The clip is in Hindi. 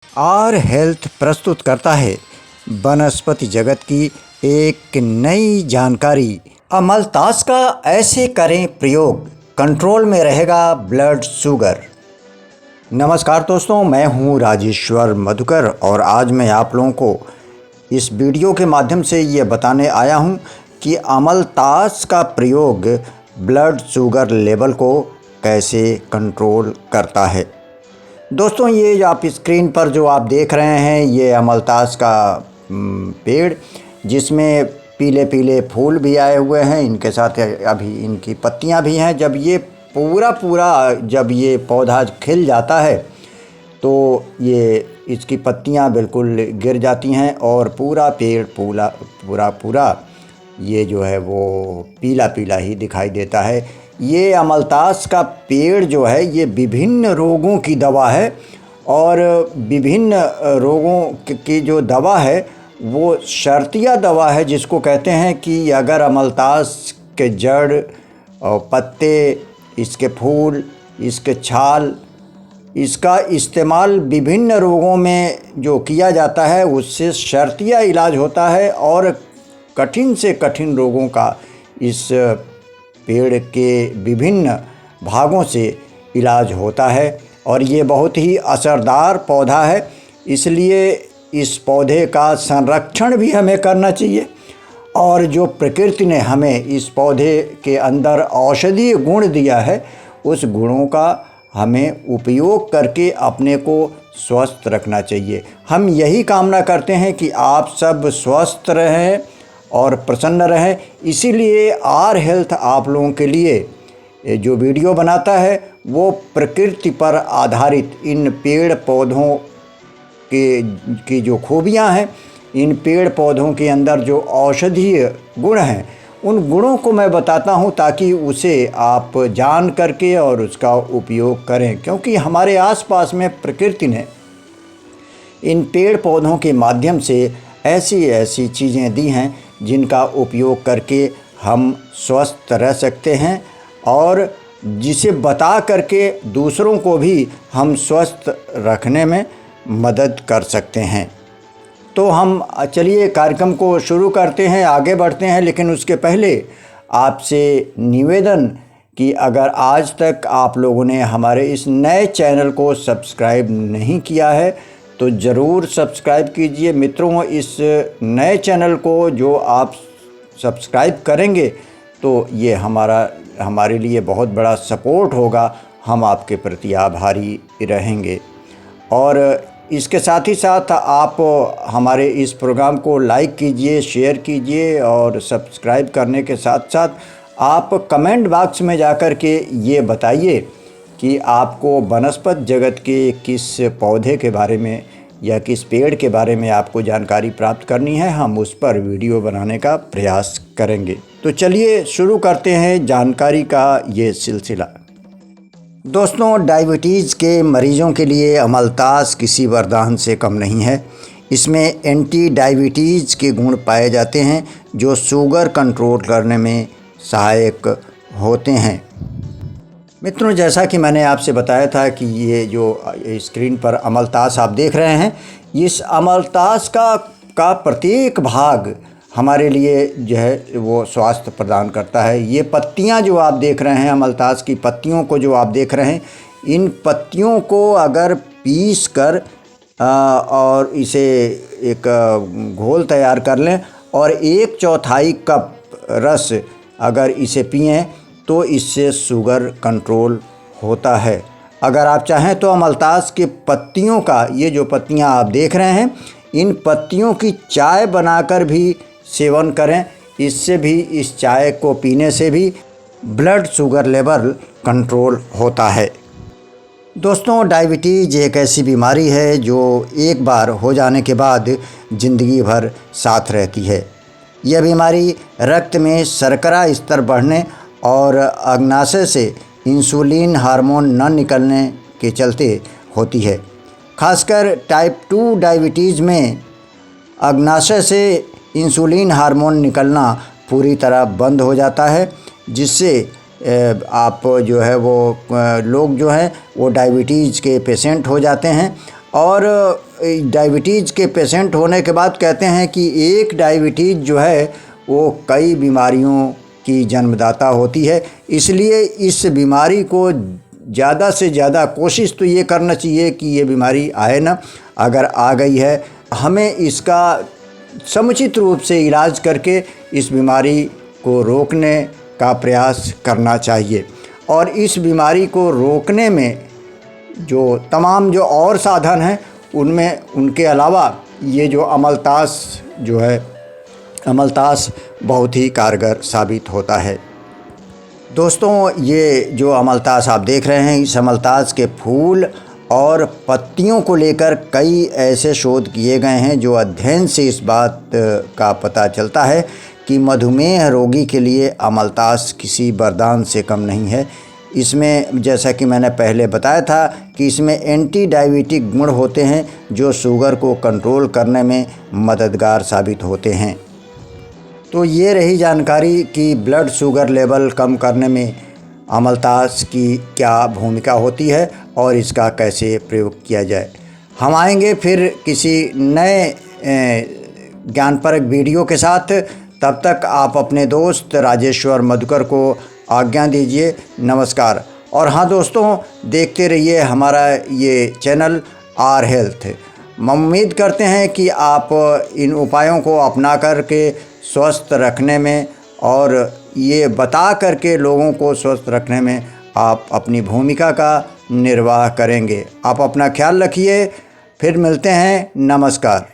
आर हेल्थ प्रस्तुत करता है वनस्पति जगत की एक नई जानकारी। अमलतास का ऐसे करें प्रयोग, कंट्रोल में रहेगा ब्लड शुगर। नमस्कार दोस्तों, मैं हूं राजेश्वर मधुकर और आज मैं आप लोगों को इस वीडियो के माध्यम से ये बताने आया हूं कि अमलतास का प्रयोग ब्लड शुगर लेवल को कैसे कंट्रोल करता है। दोस्तों, ये आप स्क्रीन पर जो आप देख रहे हैं ये अमलतास का पेड़, जिसमें पीले पीले फूल भी आए हुए हैं, इनके साथ अभी इनकी पत्तियां भी हैं। जब ये जब ये पौधा खिल जाता है तो ये इसकी पत्तियां बिल्कुल गिर जाती हैं और पूरा पेड़ पूरा ये जो है वो पीला पीला ही दिखाई देता है। ये अमलतास का पेड़ जो है ये विभिन्न रोगों की दवा है और विभिन्न रोगों की जो दवा है वो शर्तिया दवा है, जिसको कहते हैं कि अगर अमलतास के जड़ और पत्ते, इसके फूल, इसके छाल, इसका इस्तेमाल विभिन्न रोगों में जो किया जाता है उससे शर्तिया इलाज होता है और कठिन से कठिन रोगों का इस पेड़ के विभिन्न भागों से इलाज होता है। और ये बहुत ही असरदार पौधा है, इसलिए इस पौधे का संरक्षण भी हमें करना चाहिए। और जो प्रकृति ने हमें इस पौधे के अंदर औषधीय गुण दिया है, उस गुणों का हमें उपयोग करके अपने को स्वस्थ रखना चाहिए। हम यही कामना करते हैं कि आप सब स्वस्थ रहें और प्रसन्न रहें। इसीलिए आर हेल्थ आप लोगों के लिए जो वीडियो बनाता है वो प्रकृति पर आधारित इन पेड़ पौधों की जो खूबियां हैं, इन पेड़ पौधों के अंदर जो औषधीय गुण हैं, उन गुणों को मैं बताता हूं ताकि उसे आप जान करके और उसका उपयोग करें। क्योंकि हमारे आसपास में प्रकृति ने इन पेड़ पौधों के माध्यम से ऐसी ऐसी चीज़ें दी हैं जिनका उपयोग करके हम स्वस्थ रह सकते हैं और जिसे बता करके दूसरों को भी हम स्वस्थ रखने में मदद कर सकते हैं। तो हम चलिए कार्यक्रम को शुरू करते हैं, आगे बढ़ते हैं। लेकिन उसके पहले आपसे निवेदन कि अगर आज तक आप लोगों ने हमारे इस नए चैनल को सब्सक्राइब नहीं किया है तो ज़रूर सब्सक्राइब कीजिए। मित्रों, इस नए चैनल को जो आप सब्सक्राइब करेंगे तो ये हमारे लिए बहुत बड़ा सपोर्ट होगा, हम आपके प्रति आभारी रहेंगे। और इसके साथ ही साथ आप हमारे इस प्रोग्राम को लाइक कीजिए, शेयर कीजिए और सब्सक्राइब करने के साथ साथ आप कमेंट बॉक्स में जाकर के ये बताइए कि आपको वनस्पति जगत के किस पौधे के बारे में या किस पेड़ के बारे में आपको जानकारी प्राप्त करनी है। हम उस पर वीडियो बनाने का प्रयास करेंगे। तो चलिए शुरू करते हैं जानकारी का ये सिलसिला। दोस्तों, डायबिटीज़ के मरीजों के लिए अमलतास किसी वरदान से कम नहीं है। इसमें एंटी डायबिटीज़ के गुण पाए जाते हैं जो शुगर कंट्रोल करने में सहायक होते हैं। मित्रों, जैसा कि मैंने आपसे बताया था कि ये जो स्क्रीन पर अमलतास आप देख रहे हैं, इस अमलतास का प्रत्येक भाग हमारे लिए जो है वो स्वास्थ्य प्रदान करता है। ये पत्तियां जो आप देख रहे हैं, अमलतास की पत्तियों को जो आप देख रहे हैं, इन पत्तियों को अगर पीस कर और इसे एक घोल तैयार कर लें और 1/4 कप रस अगर इसे पिएं तो इससे शुगर कंट्रोल होता है। अगर आप चाहें तो अमलतास के पत्तियों का, ये जो पत्तियां आप देख रहे हैं, इन पत्तियों की चाय बनाकर भी सेवन करें। इससे भी, इस चाय को पीने से भी ब्लड शुगर लेवल कंट्रोल होता है। दोस्तों, डायबिटीज़ एक ऐसी बीमारी है जो एक बार हो जाने के बाद ज़िंदगी भर साथ रहती है। यह बीमारी रक्त में शर्करा स्तर बढ़ने और अग्नाशय से इंसुलिन हार्मोन न निकलने के चलते होती है। खासकर टाइप 2 डायबिटीज़ में अग्नाशय से इंसुलिन हार्मोन निकलना पूरी तरह बंद हो जाता है, जिससे आप जो है वो लोग जो हैं वो डायबिटीज़ के पेशेंट हो जाते हैं और डायबिटीज़ के पेशेंट होने के बाद कहते हैं कि एक डायबिटीज़ जो है वो कई बीमारियों की जन्मदाता होती है। इसलिए इस बीमारी को ज़्यादा से ज़्यादा कोशिश तो ये करना चाहिए कि ये बीमारी आए ना। अगर आ गई है हमें इसका समुचित रूप से इलाज करके इस बीमारी को रोकने का प्रयास करना चाहिए। और इस बीमारी को रोकने में जो तमाम जो और साधन हैं उनमें उनके अलावा ये जो अमलतास जो है, अमलतास बहुत ही कारगर साबित होता है। दोस्तों, ये जो अमलतास आप देख रहे हैं, इस अमलतास के फूल और पत्तियों को लेकर कई ऐसे शोध किए गए हैं जो अध्ययन से इस बात का पता चलता है कि मधुमेह रोगी के लिए अमलतास किसी वरदान से कम नहीं है। इसमें जैसा कि मैंने पहले बताया था कि इसमें एंटी डायबिटिक गुण होते हैं जो शुगर को कंट्रोल करने में मददगार साबित होते हैं। तो ये रही जानकारी कि ब्लड शुगर लेवल कम करने में अमलतास की क्या भूमिका होती है और इसका कैसे प्रयोग किया जाए। हम आएंगे फिर किसी नए ज्ञानपरक वीडियो के साथ। तब तक आप अपने दोस्त राजेश्वर मधुकर को आज्ञा दीजिए। नमस्कार। और हाँ दोस्तों, देखते रहिए हमारा ये चैनल आर हेल्थ। हम उम्मीद करते हैं कि आप इन उपायों को अपना करके स्वस्थ रखने में और ये बता करके लोगों को स्वस्थ रखने में आप अपनी भूमिका का निर्वाह करेंगे। आप अपना ख्याल रखिए। फिर मिलते हैं। नमस्कार।